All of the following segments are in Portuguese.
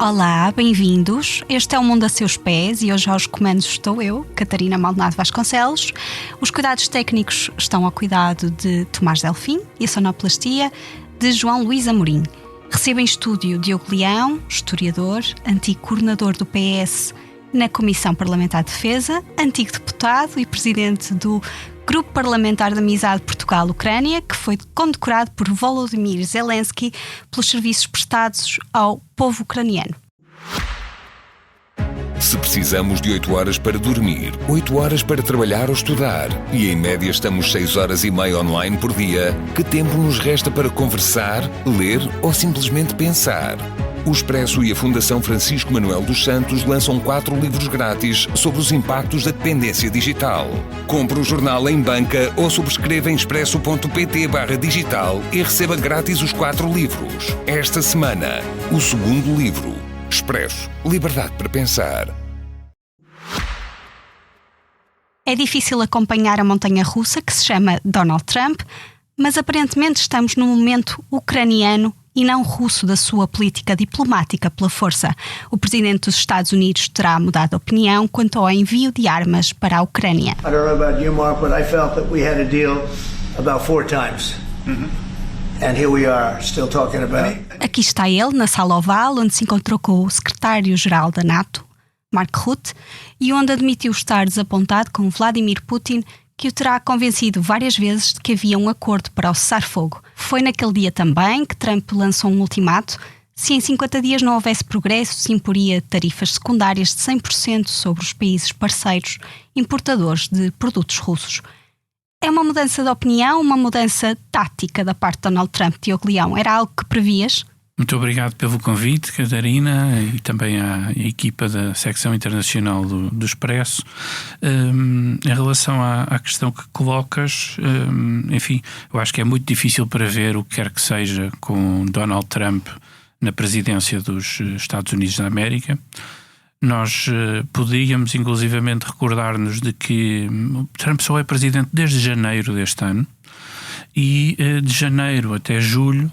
Olá, bem-vindos. Este é o Mundo a Seus Pés e hoje aos comandos estou eu, Catarina Maldonado Vasconcelos. Os cuidados técnicos estão ao cuidado de Tomás Delfim e a sonoplastia de João Luís Amorim. Recebo em estúdio Diogo Leão, historiador, antigo coordenador do PS na Comissão Parlamentar de Defesa, antigo deputado e presidente do Grupo Parlamentar de Amizade Portugal-Ucrânia, que foi condecorado por Volodymyr Zelensky pelos serviços prestados ao povo ucraniano. Se precisamos de 8 horas para dormir, 8 horas para trabalhar ou estudar e em média estamos 6 horas e meia online por dia, que tempo nos resta para conversar, ler ou simplesmente pensar? O Expresso e a Fundação Francisco Manuel dos Santos lançam 4 livros grátis sobre os impactos da dependência digital. Compre o jornal em banca ou subscreva em expresso.pt/digital e receba grátis os 4 livros. Esta semana, o segundo livro. Expresso. Liberdade para pensar. É difícil acompanhar a montanha russa que se chama Donald Trump, mas aparentemente estamos num momento ucraniano e não russo da sua política diplomática pela força. O presidente dos Estados Unidos terá mudado de opinião quanto ao envio de armas para a Ucrânia. I don't know about you, Mark, but I felt that we had a deal about 4 times. And here we are, still talking about it. Aqui está ele, na sala oval, onde se encontrou com o secretário-geral da NATO, Mark Rutte, e onde admitiu estar desapontado com Vladimir Putin, que o terá convencido várias vezes de que havia um acordo para o cessar-fogo. Foi naquele dia também que Trump lançou um ultimato. Se em 50 dias não houvesse progresso, se imporia tarifas secundárias de 100% sobre os países parceiros importadores de produtos russos. É uma mudança de opinião, uma mudança tática da parte de Donald Trump, Diogo Leão? Era algo que previas? Muito obrigado pelo convite, Catarina, e também à equipa da secção internacional do Expresso. Em relação à questão que colocas, enfim, eu acho que é muito difícil prever o que quer que seja com Donald Trump na presidência dos Estados Unidos da América. Nós podíamos inclusivamente recordar-nos de que Trump só é presidente desde janeiro deste ano e de janeiro até julho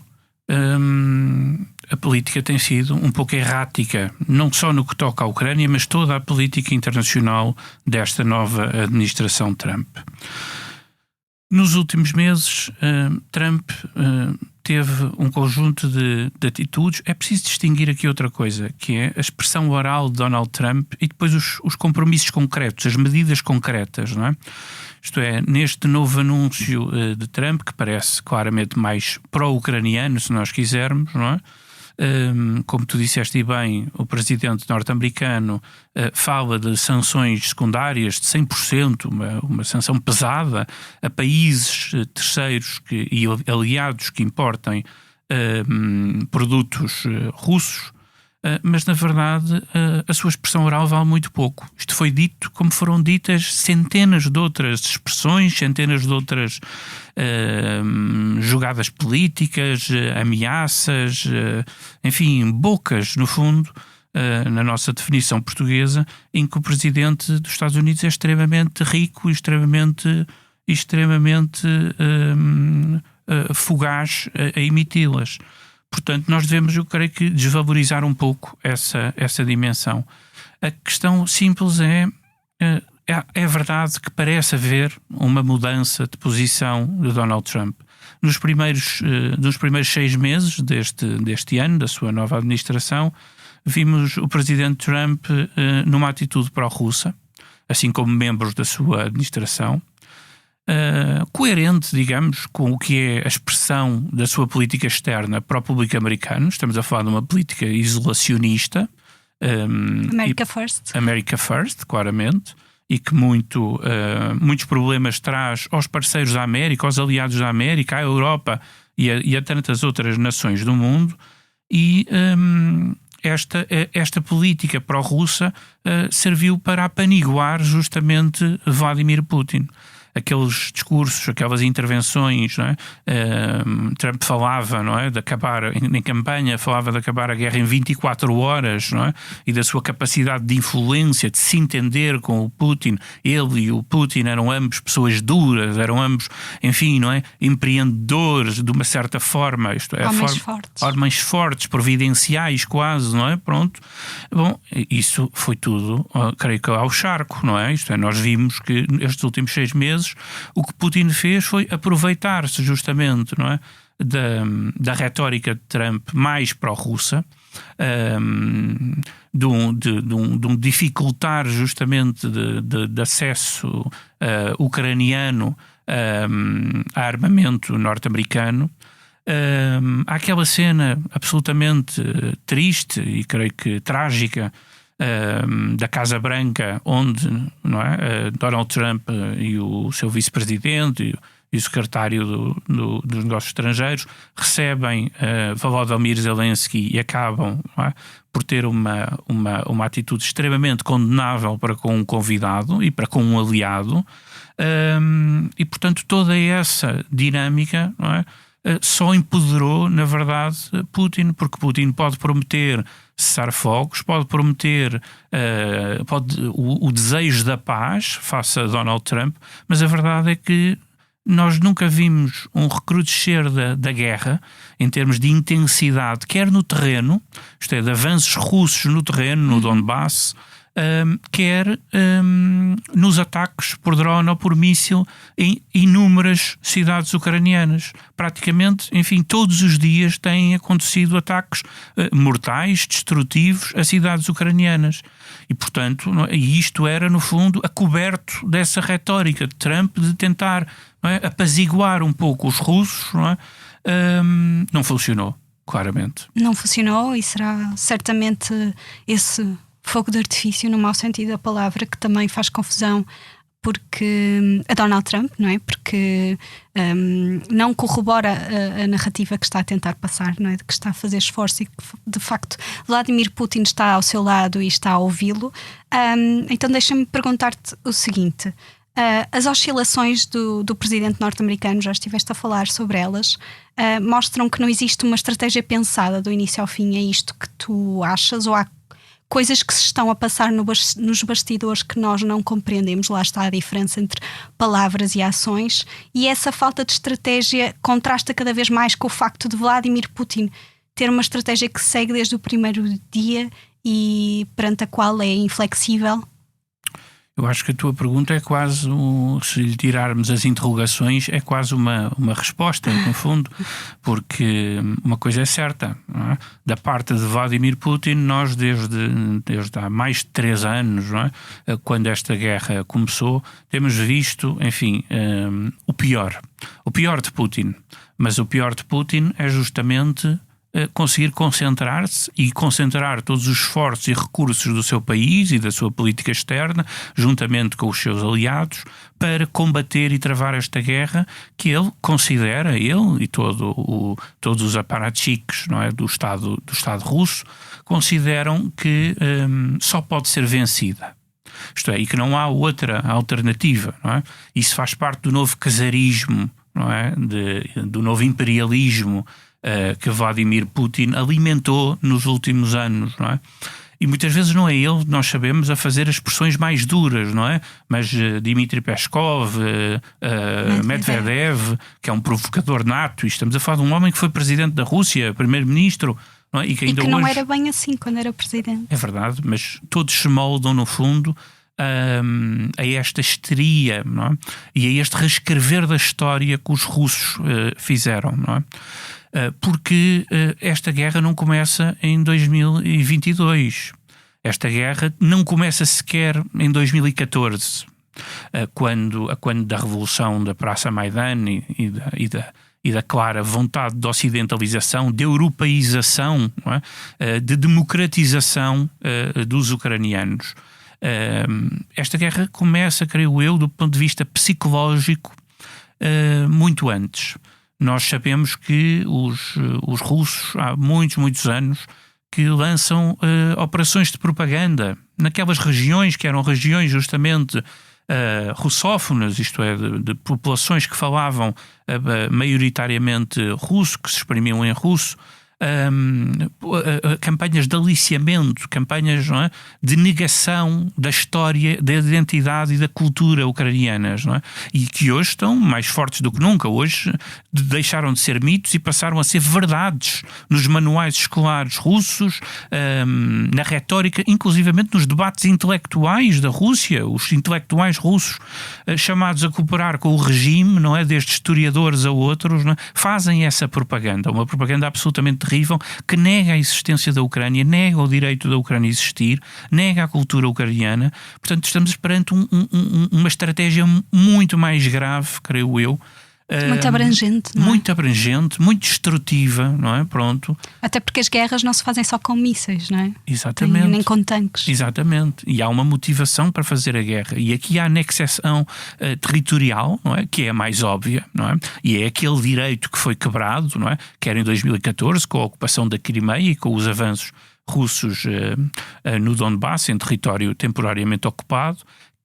a política tem sido um pouco errática, não só no que toca à Ucrânia, mas toda a política internacional desta nova administração Trump. Nos últimos meses, Trump teve um conjunto de atitudes. É preciso distinguir aqui outra coisa, que é a expressão oral de Donald Trump e depois os compromissos concretos, as medidas concretas, não é? Isto é, neste novo anúncio de Trump, que parece claramente mais pró-ucraniano, se nós quisermos, não é? Como tu disseste bem, o presidente norte-americano fala de sanções secundárias de 100%, uma sanção pesada a países terceiros e aliados que importem produtos russos, mas na verdade a sua expressão oral vale muito pouco. Isto foi dito como foram ditas centenas de outras expressões, centenas de outras jogadas políticas, ameaças, enfim, bocas, no fundo, na nossa definição portuguesa, em que o presidente dos Estados Unidos é extremamente rico e extremamente fugaz a emiti-las. Portanto, nós devemos, eu creio que, desvalorizar um pouco essa dimensão. A questão simples é verdade que parece haver uma mudança de posição de Donald Trump. Nos primeiros 6 meses deste ano, da sua nova administração, vimos o presidente Trump numa atitude pró-russa, assim como membros da sua administração, coerente, digamos, com o que é a expressão da sua política externa para o público americano. Estamos a falar de uma política isolacionista. America First, claramente, e que muitos problemas traz aos parceiros da América, aos aliados da América, à Europa e a tantas outras nações do mundo. E esta política pró-russa serviu para apaniguar justamente Vladimir Putin. aqueles discursos, aquelas intervenções, não é? Trump falava, não é, de acabar, em campanha, falava de acabar a guerra em 24 horas, não é? E da sua capacidade de influência, de se entender com o Putin. Ele e o Putin eram ambos pessoas duras, eram ambos, enfim, não é, empreendedores de uma certa forma, isto é, homens fortes, providenciais quase, não é? Pronto. Bom, isso foi tudo, creio que ao charco, não é? Isto é, nós vimos que estes últimos 6 meses o que Putin fez foi aproveitar-se justamente, não é, da retórica de Trump mais pró-russa, de um dificultar justamente de acesso ucraniano a armamento norte-americano. Há aquela cena absolutamente triste e creio que trágica da Casa Branca, onde, não é, Donald Trump e o seu vice-presidente e o secretário dos negócios estrangeiros recebem Volodymyr Zelensky e acabam, não é, por ter uma atitude extremamente condenável para com um convidado e para com um aliado, e portanto toda essa dinâmica, não é, só empoderou, na verdade, Putin, porque Putin pode prometer cessar fogos, pode prometer o desejo da paz face a Donald Trump, mas a verdade é que nós nunca vimos um recrudescer da guerra em termos de intensidade, quer no terreno, isto é, de avanços russos no terreno, no Donbass, quer nos ataques por drone ou por míssil em inúmeras cidades ucranianas. Praticamente, enfim, todos os dias têm acontecido ataques mortais, destrutivos a cidades ucranianas. E, portanto, isto era, no fundo, acoberto dessa retórica de Trump de tentar, não é, apaziguar um pouco os russos, não é? Não funcionou, claramente. Não funcionou, e será certamente esse fogo de artifício, no mau sentido da palavra, que também faz confusão porque a Donald Trump, não é? Porque não corrobora a narrativa que está a tentar passar, não é? De que está a fazer esforço e que, de facto, Vladimir Putin está ao seu lado e está a ouvi-lo. Então deixa-me perguntar-te o seguinte: as oscilações do presidente norte-americano, já estiveste a falar sobre elas, mostram que não existe uma estratégia pensada do início ao fim. É isto que tu achas, ou há coisas que se estão a passar nos bastidores que nós não compreendemos? Lá está a diferença entre palavras e ações, e essa falta de estratégia contrasta cada vez mais com o facto de Vladimir Putin ter uma estratégia que segue desde o primeiro dia e perante a qual é inflexível. Eu acho que a tua pergunta é quase, se lhe tirarmos as interrogações, é quase uma resposta, no fundo, porque uma coisa é certa, não é? Da parte de Vladimir Putin, nós desde há mais de 3 anos, não é? Quando esta guerra começou, temos visto, enfim, o pior de Putin. Mas o pior de Putin é justamente conseguir concentrar-se e concentrar todos os esforços e recursos do seu país e da sua política externa, juntamente com os seus aliados, para combater e travar esta guerra que ele considera, ele e todos os aparachiques, não é, do Estado russo, consideram que só pode ser vencida. Isto é, e que não há outra alternativa, não é? Isso faz parte do novo casarismo, não é? Do novo imperialismo que Vladimir Putin alimentou nos últimos anos, não é? E muitas vezes não é ele, nós sabemos, a fazer as expressões mais duras, não é? Mas Dmitry Peskov, Medvedev, que é um provocador nato, e estamos a falar de um homem que foi presidente da Rússia, primeiro-ministro, não é? E que ainda não hoje era bem assim quando era presidente. É verdade, mas todos se moldam, no fundo, a esta histeria, não é? E a este reescrever da história que os russos fizeram, não é? Porque esta guerra não começa em 2022. Esta guerra não começa sequer em 2014, quando da revolução da Praça Maidan e da clara vontade de ocidentalização, de europeização, não é? De democratização dos ucranianos. Esta guerra começa, creio eu, do ponto de vista psicológico, muito antes. Nós sabemos que os russos, há muitos anos, que lançam operações de propaganda naquelas regiões que eram regiões justamente russófonas, isto é, de populações que falavam maioritariamente russo, que se exprimiam em russo, campanhas de aliciamento, campanhas, não é, de negação da história, da identidade e da cultura ucranianas, não é? E que hoje estão mais fortes do que nunca. Hoje deixaram de ser mitos e passaram a ser verdades nos manuais escolares russos, na retórica, inclusivamente nos debates intelectuais da Rússia. Os intelectuais russos chamados a cooperar com o regime, não é, desde historiadores a outros, não é, fazem essa propaganda, uma propaganda absolutamente terrível, que nega a existência da Ucrânia, nega o direito da Ucrânia a existir, nega a cultura ucraniana. Portanto, estamos perante uma estratégia muito mais grave, creio eu. Muito abrangente, não é? Muito abrangente, muito destrutiva, não é? Pronto. Até porque as guerras não se fazem só com mísseis, não é? Exatamente. Nem com tanques. Exatamente. E há uma motivação para fazer a guerra. E aqui há a anexação territorial, não é? Que é a mais óbvia, não é? E é aquele direito que foi quebrado, não é? Quer em 2014, com a ocupação da Crimeia e com os avanços russos no Donbass, em território temporariamente ocupado,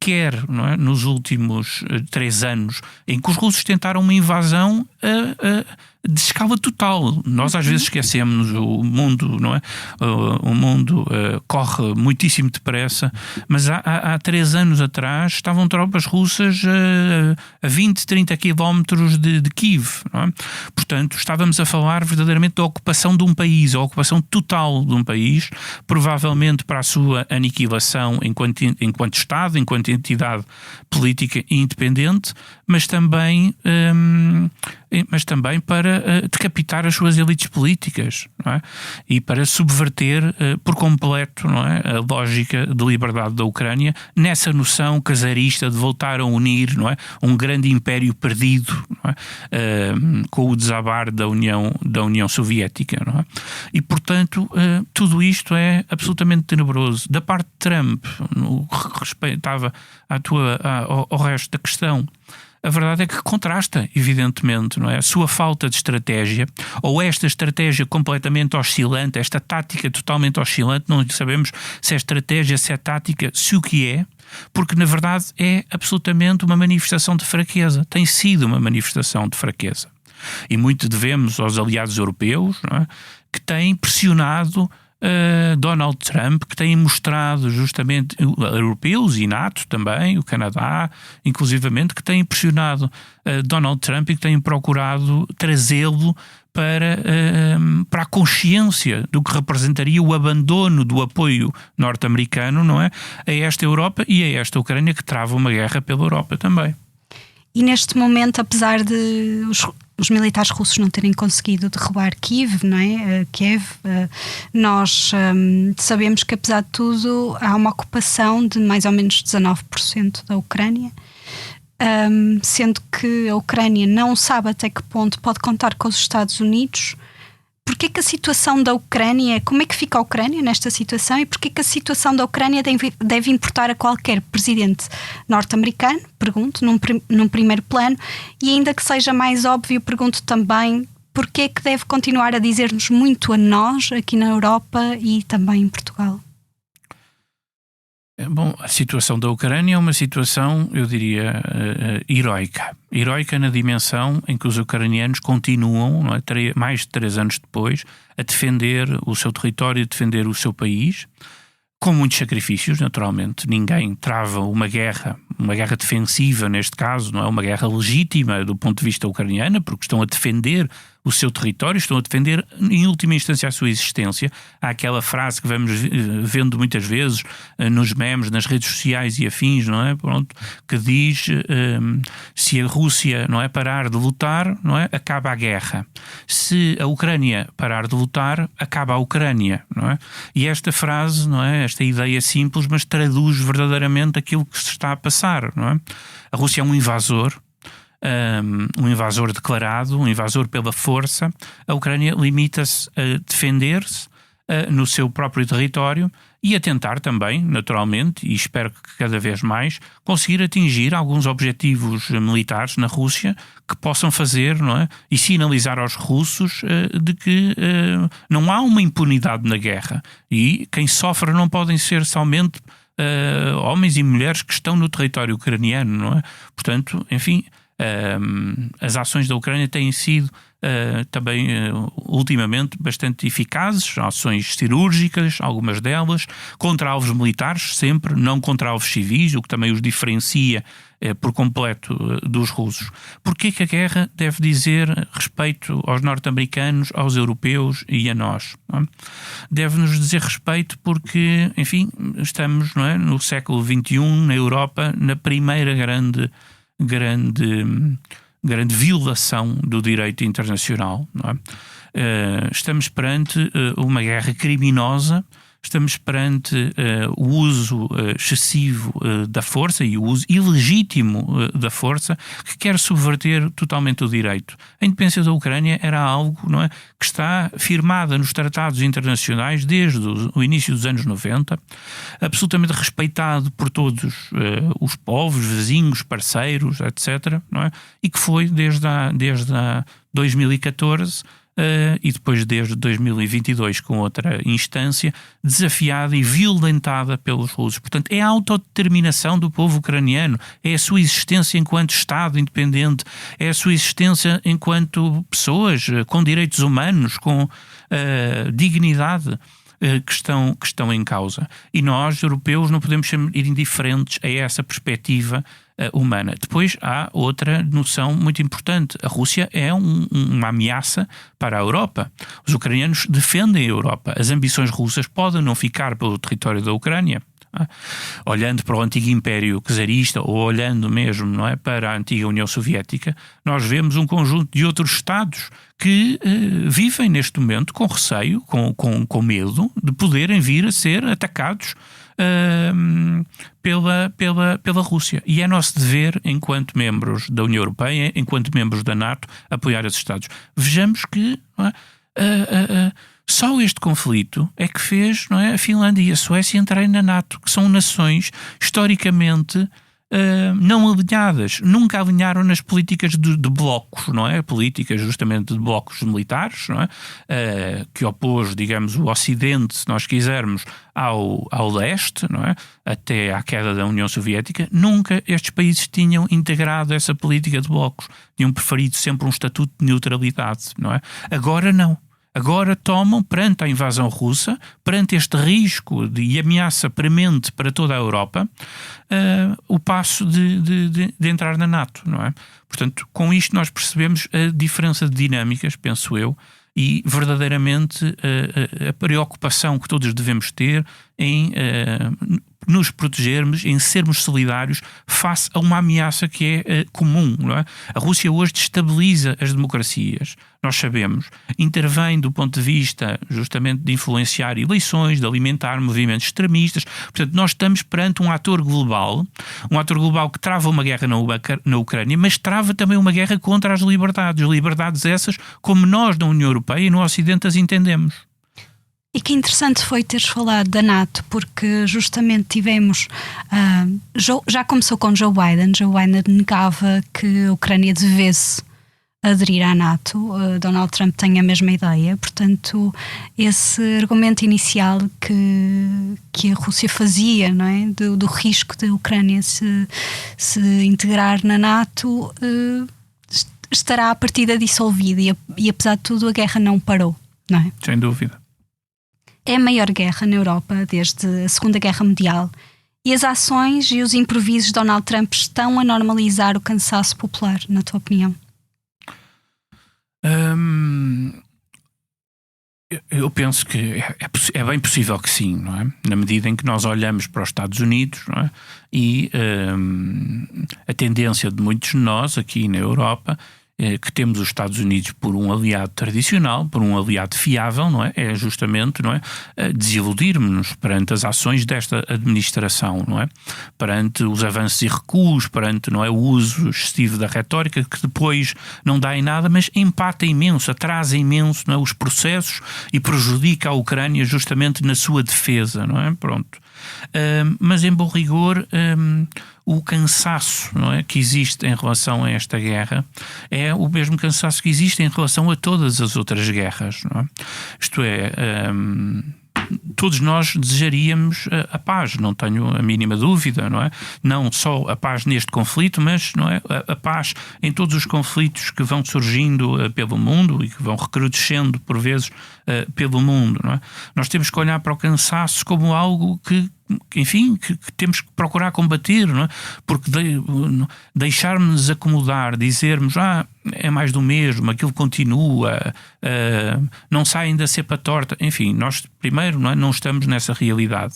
quer, não é, nos últimos 3 anos, em que os russos tentaram uma invasão de escala total. Nós às vezes esquecemos, o mundo, não é? O mundo corre muitíssimo depressa, mas há 3 anos atrás estavam tropas russas a 20, 30 quilómetros de Kiev, não é? Portanto, estávamos a falar verdadeiramente da ocupação de um país, a ocupação total de um país, provavelmente para a sua aniquilação enquanto Estado, enquanto entidade política independente, mas também para decapitar as suas elites políticas, não é? E para subverter por completo, não é, a lógica de liberdade da Ucrânia, nessa noção czarista de voltar a unir, não é, um grande império perdido, não é, com o desabar da União Soviética, não é? E, portanto, tudo isto é absolutamente tenebroso. Da parte de Trump, no que respeitava ao resto da questão, a verdade é que contrasta, evidentemente, não é? A sua falta de estratégia, ou esta estratégia completamente oscilante, esta tática totalmente oscilante, não sabemos se é estratégia, se é tática, se o que é, porque na verdade é absolutamente uma manifestação de fraqueza, tem sido uma manifestação de fraqueza. E muito devemos aos aliados europeus, não é? Que têm pressionado Donald Trump, que têm mostrado justamente, europeus e NATO também, o Canadá, inclusivamente, que têm pressionado Donald Trump e que têm procurado trazê-lo para a consciência do que representaria o abandono do apoio norte-americano, não é, a esta Europa e a esta Ucrânia, que trava uma guerra pela Europa também. E neste momento, apesar de os militares russos não terem conseguido derrubar Kiev, não é? Kiev, nós sabemos que, apesar de tudo, há uma ocupação de mais ou menos 19% da Ucrânia, sendo que a Ucrânia não sabe até que ponto pode contar com os Estados Unidos. Porquê que a situação da Ucrânia, como é que fica a Ucrânia nesta situação, e porquê que a situação da Ucrânia deve importar a qualquer presidente norte-americano, pergunto, num primeiro plano, e ainda que seja mais óbvio, pergunto também porquê que deve continuar a dizer-nos muito a nós, aqui na Europa e também em Portugal? Bom, a situação da Ucrânia é uma situação, eu diria, heroica. Heroica na dimensão em que os ucranianos continuam, não é, mais de 3 anos depois, a defender o seu território, a defender o seu país, com muitos sacrifícios, naturalmente. Ninguém trava uma guerra defensiva neste caso, não é, uma guerra legítima do ponto de vista ucraniano, porque estão a defender o seu território, estão a defender em última instância a sua existência. Há aquela frase que vamos vendo muitas vezes nos memes, nas redes sociais e afins, não é? Pronto, que diz se a Rússia, não é, parar de lutar, não é, acaba a guerra. Se a Ucrânia parar de lutar, acaba a Ucrânia, não é? E esta frase, não é, esta ideia simples, mas traduz verdadeiramente aquilo que se está a passar, não é? A Rússia é um invasor declarado, um invasor pela força. A Ucrânia limita-se a defender-se no seu próprio território e a tentar também, naturalmente, e espero que cada vez mais, conseguir atingir alguns objetivos militares na Rússia que possam fazer, não é, e sinalizar aos russos de que não há uma impunidade na guerra, e quem sofre não podem ser somente homens e mulheres que estão no território ucraniano, não é? Portanto, enfim, as ações da Ucrânia têm sido também ultimamente bastante eficazes, ações cirúrgicas, algumas delas, contra alvos militares, sempre, não contra alvos civis, o que também os diferencia por completo dos russos. Porquê que a guerra deve dizer respeito aos norte-americanos, aos europeus e a nós? Não é? Deve-nos dizer respeito porque, enfim, estamos, não é, no século XXI, na Europa, na primeira grande violação do direito internacional. Não é? Estamos perante uma guerra criminosa, estamos perante o uso excessivo da força e o uso ilegítimo da força que quer subverter totalmente o direito. A independência da Ucrânia era algo, não é, que está firmada nos tratados internacionais desde o início dos anos 90, absolutamente respeitado por todos os povos, vizinhos, parceiros, etc., não é? E que foi desde 2014 e depois desde 2022 com outra instância, desafiada e violentada pelos russos. Portanto, é a autodeterminação do povo ucraniano, é a sua existência enquanto Estado independente, é a sua existência enquanto pessoas com direitos humanos, com dignidade, que estão em causa. E nós, europeus, não podemos ser indiferentes a essa perspectiva humana. Depois há outra noção muito importante. A Rússia é uma ameaça para a Europa. Os ucranianos defendem a Europa. As ambições russas podem não ficar pelo território da Ucrânia. Olhando para o antigo Império Czarista ou olhando mesmo, não é, para a antiga União Soviética, nós vemos um conjunto de outros Estados que vivem neste momento com receio, com medo de poderem vir a ser atacados pela Rússia. E é nosso dever, enquanto membros da União Europeia, enquanto membros da NATO, apoiar esses Estados. Vejamos que só este conflito é que fez, não é, a Finlândia e a Suécia entrarem na NATO, que são nações historicamente não alinhadas, nunca alinharam nas políticas de blocos, não é? Políticas justamente de blocos militares, não é? Que opôs, digamos, o Ocidente, se nós quisermos, ao leste, não é? Até à queda da União Soviética. Nunca estes países tinham integrado essa política de blocos, tinham preferido sempre um estatuto de neutralidade, não é? Agora não. Agora tomam, perante a invasão russa, perante este risco e ameaça premente para toda a Europa, o passo de entrar na NATO, não é? Portanto, com isto nós percebemos a diferença de dinâmicas, penso eu, e verdadeiramente a preocupação que todos devemos ter em nos protegermos, em sermos solidários face a uma ameaça que é comum, não é? A Rússia hoje destabiliza as democracias, nós sabemos, intervém do ponto de vista justamente de influenciar eleições, de alimentar movimentos extremistas. Portanto, nós estamos perante um ator global que trava uma guerra na Ucrânia, mas trava também uma guerra contra as liberdades essas como nós na União Europeia e no Ocidente as entendemos. E que interessante foi teres falado da NATO, porque justamente tivemos, já começou com Joe Biden. Joe Biden negava que a Ucrânia devesse aderir à NATO. Donald Trump tem a mesma ideia. Portanto, esse argumento inicial que a Rússia fazia, não é? do risco da Ucrânia se integrar na NATO estará à partida dissolvida e apesar de tudo a guerra não parou, não é? Sem dúvida. É a maior guerra na Europa desde a Segunda Guerra Mundial e as ações e os improvisos de Donald Trump estão a normalizar o cansaço popular, na tua opinião? Eu penso que é bem possível que sim, não é? Na medida em que nós olhamos para os Estados Unidos, não é? E a tendência de muitos de nós aqui na Europa, que temos os Estados Unidos por um aliado tradicional, por um aliado fiável, não é? É justamente, não é, desiludir-nos perante as ações desta administração, não é? Perante os avanços e recuos, perante, não é, o uso excessivo da retórica que depois não dá em nada, mas empata imenso, atrasa imenso, não é, os processos e prejudica a Ucrânia justamente na sua defesa, não é? Pronto. Mas em bom rigor, o cansaço, não é, que existe em relação a esta guerra é o mesmo cansaço que existe em relação a todas as outras guerras, não é? Isto é, todos nós desejaríamos a paz, não tenho a mínima dúvida, não é? Não só a paz neste conflito, mas não é? A paz em todos os conflitos que vão surgindo pelo mundo e que vão recrudescendo por vezes pelo mundo, não é? Nós temos que olhar para o cansaço como algo que temos que procurar combater, não é? Porque deixarmos-nos acomodar, dizermos é mais do mesmo, aquilo continua, não saem da cepa torta, enfim, nós primeiro não estamos nessa realidade,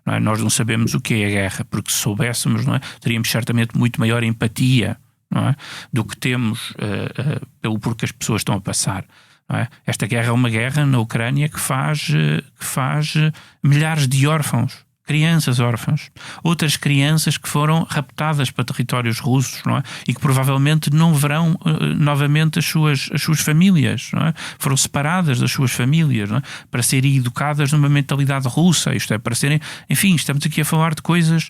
não é? Nós não sabemos o que é a guerra, porque se soubéssemos, não é? Teríamos certamente muito maior empatia, não é? Do que temos pelo porque as pessoas estão a passar. Não é? Esta guerra é uma guerra na Ucrânia que faz milhares de órfãos, crianças órfãs, outras crianças que foram raptadas para territórios russos, não é? E que provavelmente não verão novamente as suas famílias, não é? Foram separadas das suas famílias, não é? Para serem educadas numa mentalidade russa, isto é, para serem, enfim, estamos aqui a falar de coisas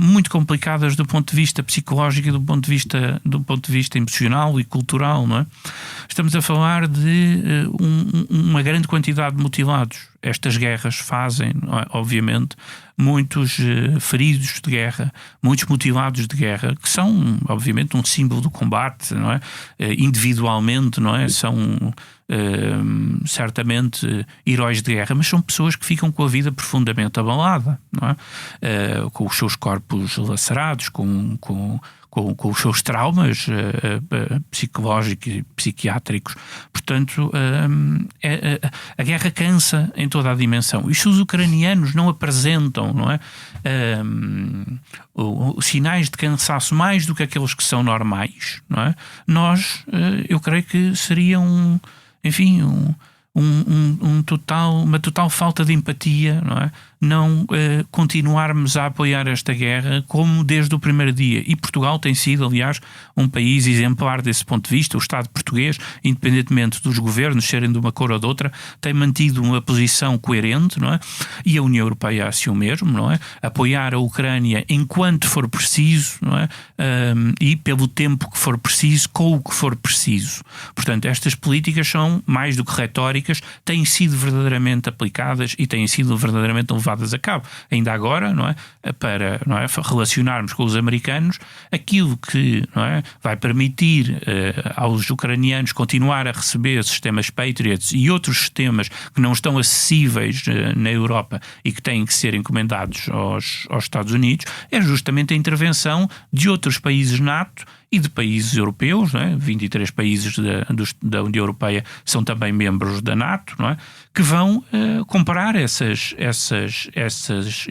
muito complicadas do ponto de vista psicológico e do ponto de vista emocional e cultural, não é? Estamos a falar de uma grande quantidade de mutilados. Estas guerras fazem, obviamente, muitos feridos de guerra, muitos mutilados de guerra, que são, obviamente, um símbolo do combate, não é? Individualmente, não é? São certamente heróis de guerra, mas são pessoas que ficam com a vida profundamente abalada, não é? Com os seus corpos lacerados, com os seus traumas psicológicos e psiquiátricos. Portanto, a guerra cansa em toda a dimensão. E se os ucranianos não apresentam, não é, os sinais de cansaço mais do que aqueles que são normais, não é? Eu creio que seria uma total falta de empatia, não é? Não continuarmos a apoiar esta guerra como desde o primeiro dia. E Portugal tem sido, aliás, um país exemplar desse ponto de vista. O Estado português, independentemente dos governos serem de uma cor ou de outra, tem mantido uma posição coerente, não é? E a União Europeia assim o mesmo, não é? Apoiar a Ucrânia enquanto for preciso, não é? E pelo tempo que for preciso, com o que for preciso. Portanto, estas políticas são mais do que retóricas, têm sido verdadeiramente aplicadas e têm sido verdadeiramente levadas a cabo. Ainda agora, não é? Para relacionarmos com os americanos, aquilo que, não é, vai permitir aos ucranianos continuar a receber sistemas Patriots e outros sistemas que não estão acessíveis na Europa e que têm que ser encomendados aos Estados Unidos, é justamente a intervenção de outros países NATO e de países europeus, não é? 23 países da União Europeia são também membros da NATO, não é? Que vão comprar esses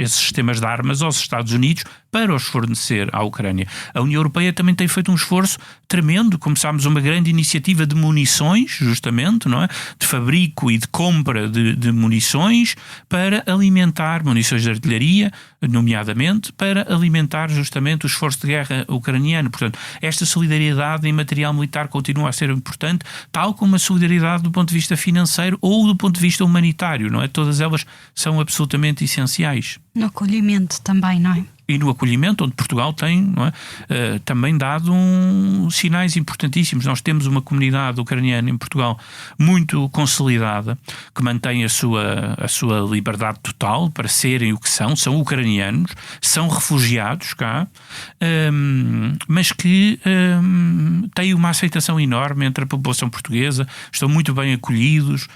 sistemas de armas aos Estados Unidos para os fornecer à Ucrânia. A União Europeia também tem feito um esforço tremendo. Começámos uma grande iniciativa de munições, justamente, não é? De fabrico e de compra de munições para alimentar, munições de artilharia, nomeadamente, para alimentar justamente o esforço de guerra ucraniano. Portanto, esta solidariedade em material militar continua a ser importante, tal como a solidariedade do ponto de vista financeiro ou do ponto de vista humanitário, não é? Todas elas são absolutamente essenciais. No acolhimento também, não é? E no acolhimento, onde Portugal tem, não é, também dado sinais importantíssimos. Nós temos uma comunidade ucraniana em Portugal muito consolidada, que mantém a sua liberdade total para serem o que são ucranianos, são refugiados cá, mas que têm uma aceitação enorme entre a população portuguesa, estão muito bem acolhidos,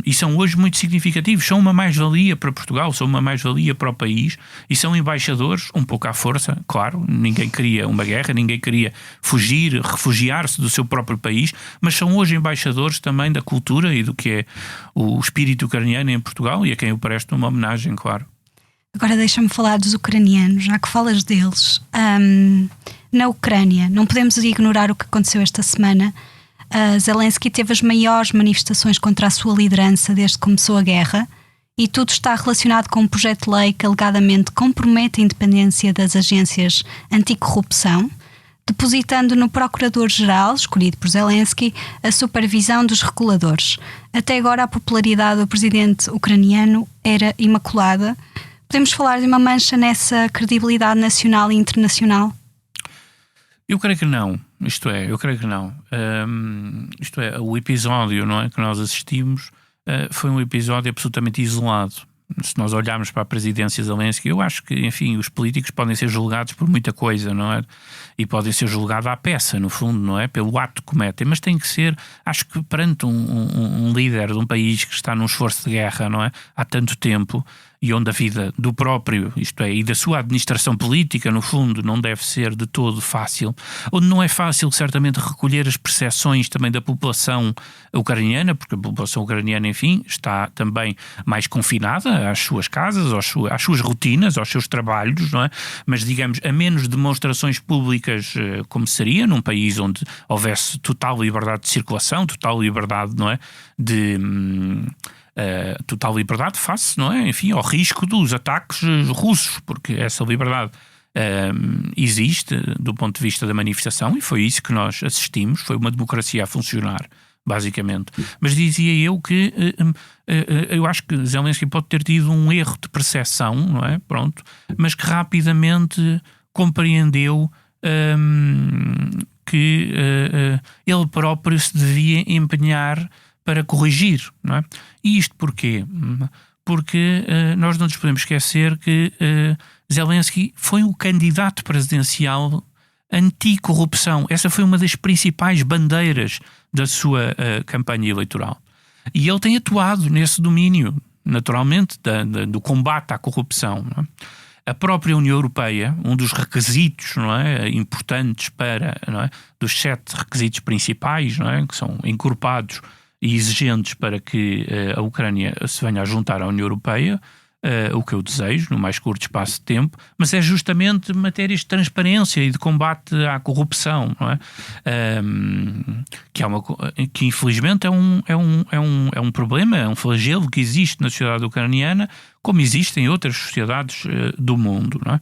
e são hoje muito significativos, são uma mais-valia para Portugal, são uma mais-valia para o país e são embaixadores, um pouco à força, claro, ninguém queria uma guerra, ninguém queria fugir, refugiar-se do seu próprio país, mas são hoje embaixadores também da cultura e do que é o espírito ucraniano em Portugal e a quem eu presto uma homenagem, claro. Agora deixa-me falar dos ucranianos, já que falas deles. Na Ucrânia, não podemos ignorar o que aconteceu esta semana. Zelensky teve as maiores manifestações contra a sua liderança desde que começou a guerra e tudo está relacionado com um projeto de lei que alegadamente compromete a independência das agências anticorrupção, depositando no Procurador-Geral, escolhido por Zelensky, a supervisão dos reguladores. Até agora a popularidade do presidente ucraniano era imaculada. Podemos falar de uma mancha nessa credibilidade nacional e internacional? Eu creio que não. Eu creio que não. O episódio, não é, que nós assistimos foi um episódio absolutamente isolado. Se nós olharmos para a presidência Zelensky, eu acho que, enfim, os políticos podem ser julgados por muita coisa, não é? E podem ser julgados à peça, no fundo, não é? Pelo ato que cometem, mas tem que ser, acho que perante um líder de um país que está num esforço de guerra, não é? Há tanto tempo, e onde a vida do próprio, isto é, e da sua administração política, no fundo, não deve ser de todo fácil, onde não é fácil, certamente, recolher as percepções também da população ucraniana, porque a população ucraniana, enfim, está também mais confinada às suas casas, às suas rotinas, aos seus trabalhos, não é? Mas, digamos, a menos demonstrações públicas como seria num país onde houvesse total liberdade de circulação, total liberdade, não é? Total liberdade face, não é? Enfim, ao risco dos ataques russos, porque essa liberdade existe do ponto de vista da manifestação, e foi isso que nós assistimos, foi uma democracia a funcionar, basicamente. Mas dizia eu que eu acho que Zelensky pode ter tido um erro de percepção, não é? Pronto, mas que rapidamente compreendeu que ele próprio se devia empenhar para corrigir, não é? E isto porquê? Porque nós não nos podemos esquecer que Zelensky foi o candidato presidencial anticorrupção. Essa foi uma das principais bandeiras da sua campanha eleitoral. E ele tem atuado nesse domínio, naturalmente, do combate à corrupção, não é? A própria União Europeia, um dos requisitos, não é, importantes não é, dos 7 requisitos principais, não é, que são encorpados e exigentes para que a Ucrânia se venha a juntar à União Europeia, o que eu desejo, no mais curto espaço de tempo, mas é justamente matérias de transparência e de combate à corrupção, não é? Que infelizmente é um problema, é um flagelo que existe na sociedade ucraniana, como existe em outras sociedades do mundo, não é?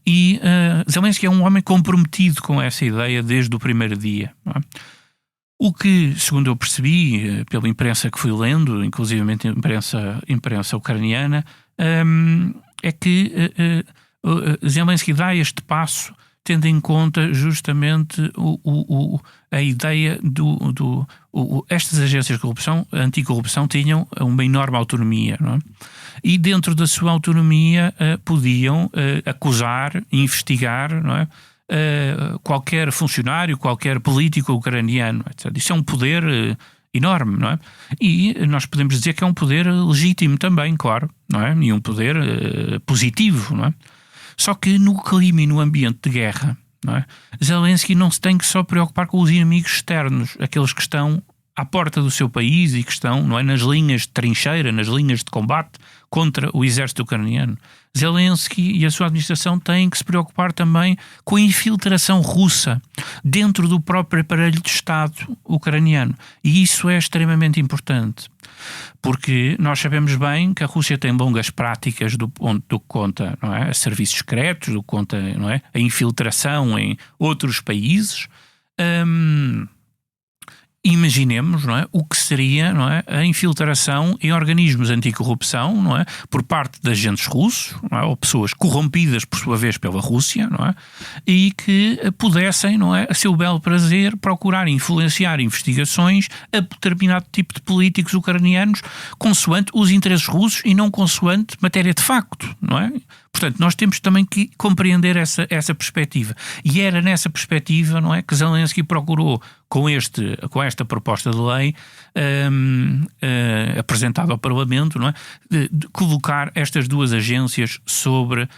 E Zelensky é um homem comprometido com essa ideia desde o primeiro dia, não é? O que, segundo eu percebi, pela imprensa que fui lendo, inclusivamente imprensa ucraniana, é que Zelensky dá este passo tendo em conta justamente a ideia estas agências de corrupção, anticorrupção, tinham uma enorme autonomia, não é? E dentro da sua autonomia podiam acusar, investigar, não é? Qualquer funcionário, qualquer político ucraniano, etc. Isso é um poder enorme, não é? E nós podemos dizer que é um poder legítimo também, claro, não é? E um poder positivo, não é? Só que no clima e no ambiente de guerra, não é? Zelensky não se tem que só preocupar com os inimigos externos, aqueles que estão à porta do seu país e que estão, não é, nas linhas de trincheira, nas linhas de combate contra o exército ucraniano. Zelensky e a sua administração têm que se preocupar também com a infiltração russa dentro do próprio aparelho de Estado ucraniano. E isso é extremamente importante, porque nós sabemos bem que a Rússia tem longas práticas do que conta, não é, a serviços secretos, do que conta, não é, a infiltração em outros países. Imaginemos, não é, o que seria, não é, a infiltração em organismos anticorrupção, não é, por parte de agentes russos, não é, ou pessoas corrompidas por sua vez pela Rússia, não é, e que pudessem, não é, a seu belo prazer procurar influenciar investigações a determinado tipo de políticos ucranianos consoante os interesses russos e não consoante matéria de facto, não é? Portanto, nós temos também que compreender essa perspectiva. E era nessa perspectiva, não é, que Zelensky procurou, com esta proposta de lei apresentada ao Parlamento, não é, de colocar estas duas agências sobre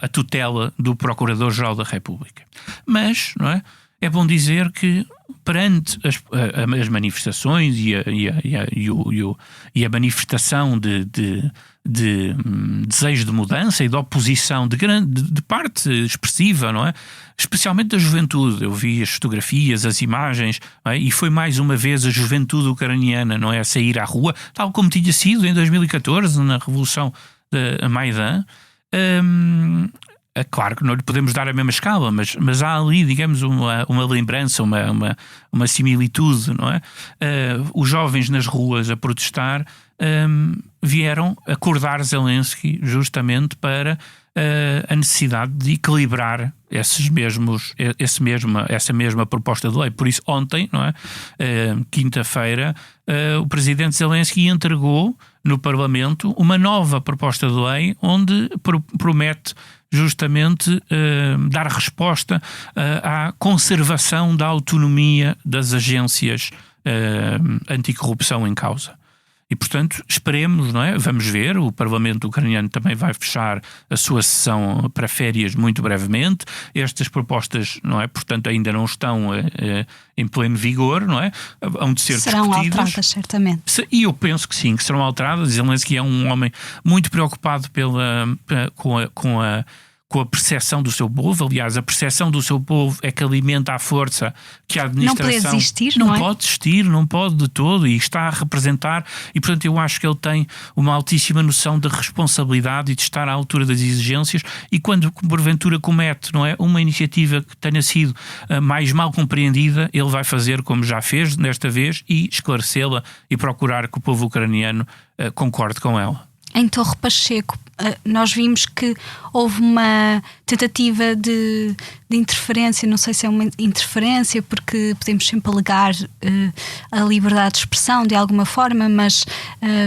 a tutela do Procurador-Geral da República. Mas, não é, é bom dizer que perante as manifestações e a manifestação de desejo de mudança e de oposição de parte expressiva, não é? Especialmente da juventude. Eu vi as fotografias, as imagens, não é? E foi mais uma vez a juventude ucraniana, não é, a sair à rua, tal como tinha sido em 2014 na Revolução de Maidan. É claro que não lhe podemos dar a mesma escala, mas há ali, digamos, uma lembrança, uma similitude, não é? Os jovens nas ruas a protestar vieram acordar Zelensky justamente para a necessidade de equilibrar essa mesma proposta de lei. Por isso, ontem, não é? Quinta-feira, o presidente Zelensky entregou no Parlamento uma nova proposta de lei onde promete justamente dar resposta à conservação da autonomia das agências anticorrupção em causa. E, portanto, esperemos, não é? Vamos ver, o Parlamento ucraniano também vai fechar a sua sessão para férias muito brevemente. Estas propostas, não é? Portanto, ainda não estão em pleno vigor, não é? Hão de ser serão discutidas. Alteradas, certamente. E eu penso que sim, que serão alteradas. Zelensky é um homem muito preocupado com a percepção do seu povo. Aliás, a percepção do seu povo é que alimenta a força que a administração... Não pode desistir, não é? Não pode desistir, não pode de todo, e está a representar, e portanto eu acho que ele tem uma altíssima noção de responsabilidade e de estar à altura das exigências, e quando porventura comete, não é, uma iniciativa que tenha sido mais mal compreendida, ele vai fazer como já fez desta vez e esclarecê-la e procurar que o povo ucraniano concorde com ela. Em Torre Pacheco, nós vimos que houve uma tentativa de interferência, não sei se é uma interferência, porque podemos sempre alegar a liberdade de expressão de alguma forma, mas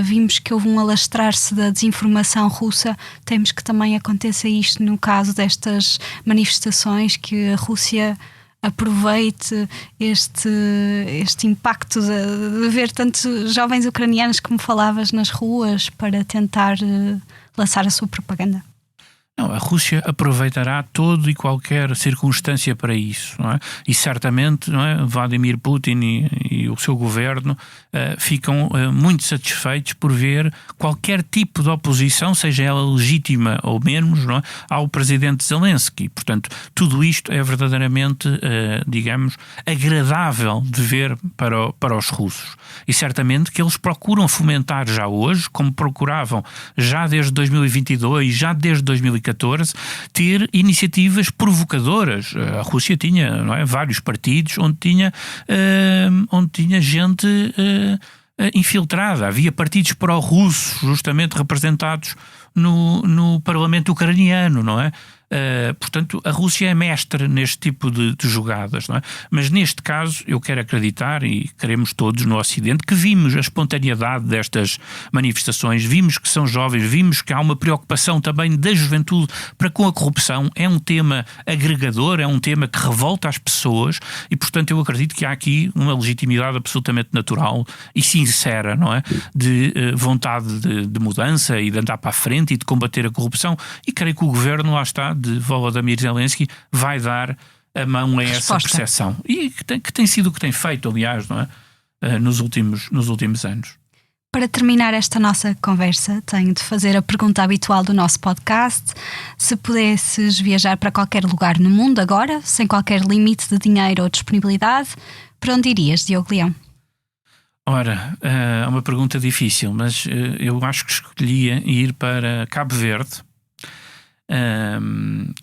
vimos que houve um alastrar-se da desinformação russa. Temos que também aconteça isto no caso destas manifestações, que a Rússia aproveite este impacto de ver tantos jovens ucranianos, como falavas, nas ruas para tentar lançar a sua propaganda. Não, a Rússia aproveitará todo e qualquer circunstância para isso, não é? E certamente, não é, Vladimir Putin e o seu governo ficam muito satisfeitos por ver qualquer tipo de oposição, seja ela legítima ou menos, não é, ao presidente Zelensky. Portanto, tudo isto é verdadeiramente, digamos, agradável de ver para os russos. E certamente que eles procuram fomentar já hoje, como procuravam já desde 2022, já desde 2014, ter iniciativas provocadoras. A Rússia tinha, não é, vários partidos onde tinha gente infiltrada. Havia partidos pró-russos justamente representados no Parlamento ucraniano, não é? Portanto, a Rússia é mestre neste tipo de jogadas, não é? Mas neste caso eu quero acreditar, e queremos todos no Ocidente, que vimos a espontaneidade destas manifestações, vimos que são jovens, vimos que há uma preocupação também da juventude para com a corrupção. É um tema agregador, é um tema que revolta as pessoas, e portanto eu acredito que há aqui uma legitimidade absolutamente natural e sincera, não é? De vontade de mudança e de andar para a frente e de combater a corrupção, e creio que o governo, lá está, de Volodymyr Zelensky, vai dar a mão a essa percepção. E que tem sido o que tem feito, aliás, não é? Nos últimos anos. Para terminar esta nossa conversa, tenho de fazer a pergunta habitual do nosso podcast. Se pudesses viajar para qualquer lugar no mundo agora, sem qualquer limite de dinheiro ou disponibilidade, para onde irias, Diogo Leão? Ora, é uma pergunta difícil, mas eu acho que escolhia ir para Cabo Verde.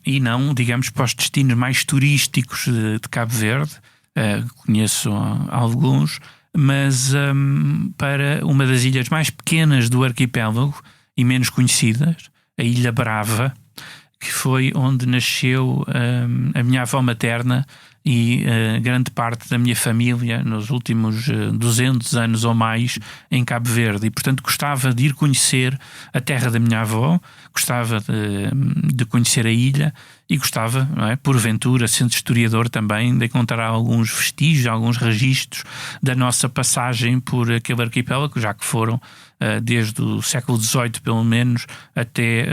E não, digamos, para os destinos mais turísticos de Cabo Verde. Conheço alguns, mas para uma das ilhas mais pequenas do arquipélago e menos conhecidas, a Ilha Brava, que foi onde nasceu a minha avó materna e grande parte da minha família nos últimos 200 anos ou mais em Cabo Verde, e portanto gostava de ir conhecer a terra da minha avó, gostava de conhecer a ilha e gostava, não é, porventura, sendo historiador também, de encontrar alguns vestígios, alguns registros da nossa passagem por aquele arquipélago, já que foram desde o século XVIII pelo menos até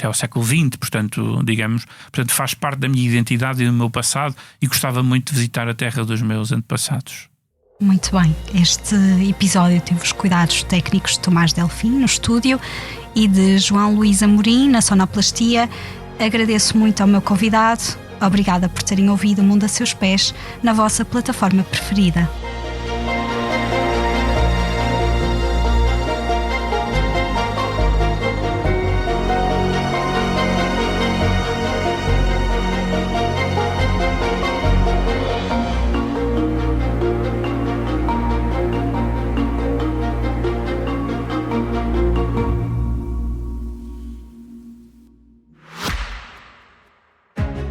ao século XX, portanto, digamos, faz parte da minha identidade e do meu passado, e gostava muito de visitar a terra dos meus antepassados. Muito bem, este episódio teve os cuidados técnicos de Tomás Delfim no estúdio e de João Luís Amorim na sonoplastia. Agradeço muito ao meu convidado. Obrigada por terem ouvido O Mundo a Seus Pés na vossa plataforma preferida.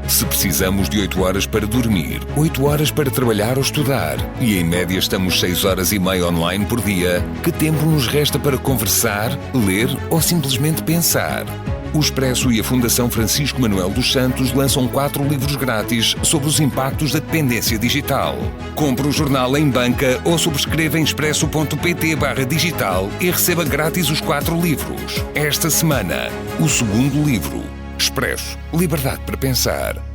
Se precisamos de 8 horas para dormir, 8 horas para trabalhar ou estudar, e em média estamos 6 horas e meia online por dia, que tempo nos resta para conversar, ler ou simplesmente pensar? O Expresso e a Fundação Francisco Manuel dos Santos lançam 4 livros grátis sobre os impactos da dependência digital. Compre o jornal em banca ou subscreva em expresso.pt/digital e receba grátis os 4 livros. Esta semana, o segundo livro. Expresso. Liberdade para pensar.